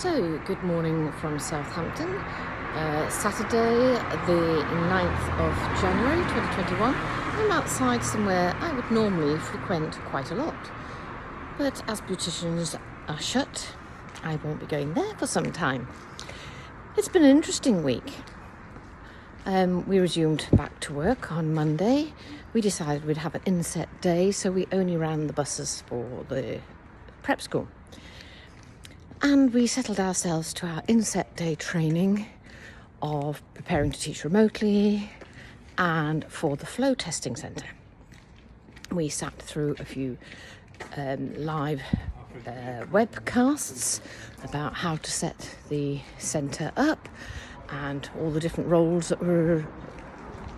So, good morning from Southampton. Saturday, the 9th of January 2021. I'm outside somewhere I would normally frequent quite a lot. But as beauticians are shut, I won't be going there for some time. It's been an interesting week. We resumed back to work on Monday. We decided we'd have an inset day, so we only ran the buses for the prep school. And we settled ourselves to our inset day training of preparing to teach remotely and for the flow testing centre. We sat through a few live webcasts about how to set the centre up and all the different roles that were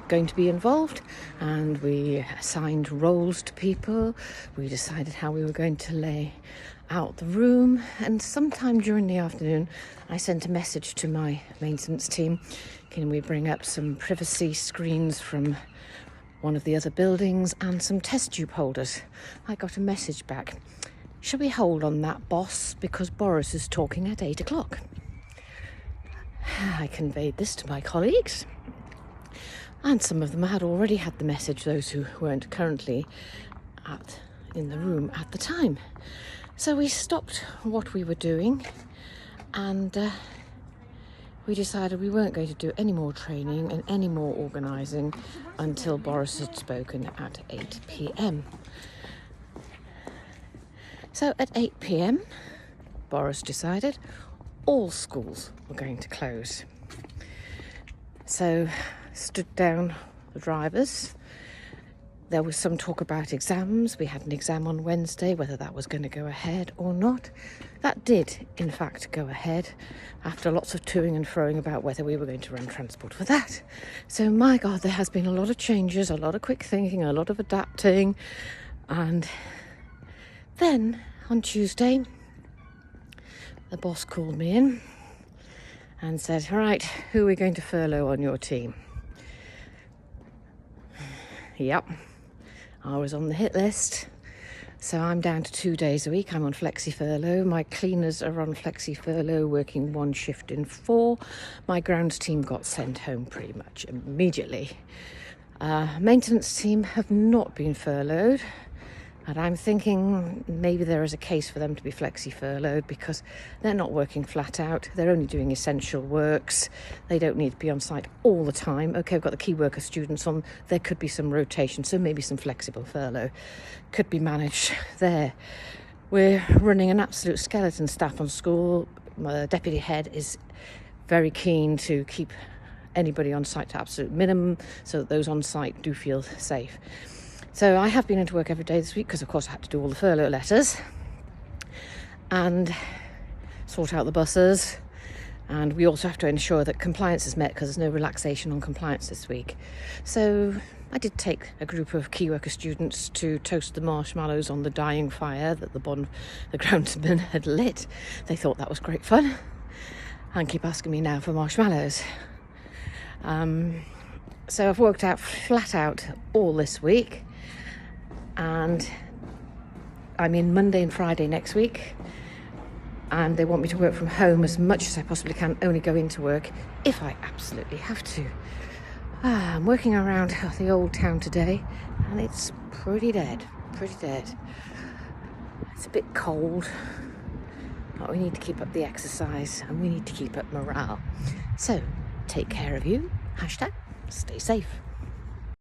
going to be involved, and we assigned roles to people. We decided how we were going to lay out the room, and sometime during the afternoon I sent a message to my maintenance team, can we bring up some privacy screens from one of the other buildings and some test tube holders. I got a message back, shall we hold on that, boss, because Boris is talking at 8 o'clock. I conveyed this to my colleagues, and some of them had already had the message, those who weren't currently in the room at the time. So we stopped what we were doing, and we decided we weren't going to do any more training and any more organising until Boris had spoken at 8 p.m. So at 8 p.m, Boris decided all schools were going to close. So stood down the drivers. There was some talk about exams. We had an exam on Wednesday, whether that was going to go ahead or not. That did, in fact, go ahead after lots of toing and froing about whether we were going to run transport for that. So, my God, there has been a lot of changes, a lot of quick thinking, a lot of adapting. And then on Tuesday, the boss called me in and said, all right, who are we going to furlough on your team? Yep, I was on the hit list. So I'm down to 2 days a week. I'm on flexi furlough. My cleaners are on flexi furlough, working one shift in 4. My grounds team got sent home pretty much immediately. Maintenance team have not been furloughed. And I'm thinking maybe there is a case for them to be flexi furloughed because they're not working flat out. They're only doing essential works. They don't need to be on site all the time. Okay, we've got the key worker students on. There could be some rotation, so maybe some flexible furlough could be managed there. We're running an absolute skeleton staff on school. My deputy head is very keen to keep anybody on site to absolute minimum so that those on site do feel safe. So I have been into work every day this week because, of course, I had to do all the furlough letters and sort out the buses. And we also have to ensure that compliance is met because there's no relaxation on compliance this week. So I did take a group of key worker students to toast the marshmallows on the dying fire that the groundsman had lit. They thought that was great fun and keep asking me now for marshmallows. So I've worked out flat out all this week. And I'm in Monday and Friday next week, and they want me to work from home as much as I possibly can, only go into work if I absolutely have to. I'm working around the old town today, and it's pretty dead. It's a bit cold, but we need to keep up the exercise and we need to keep up morale. So take care of you, #stay safe.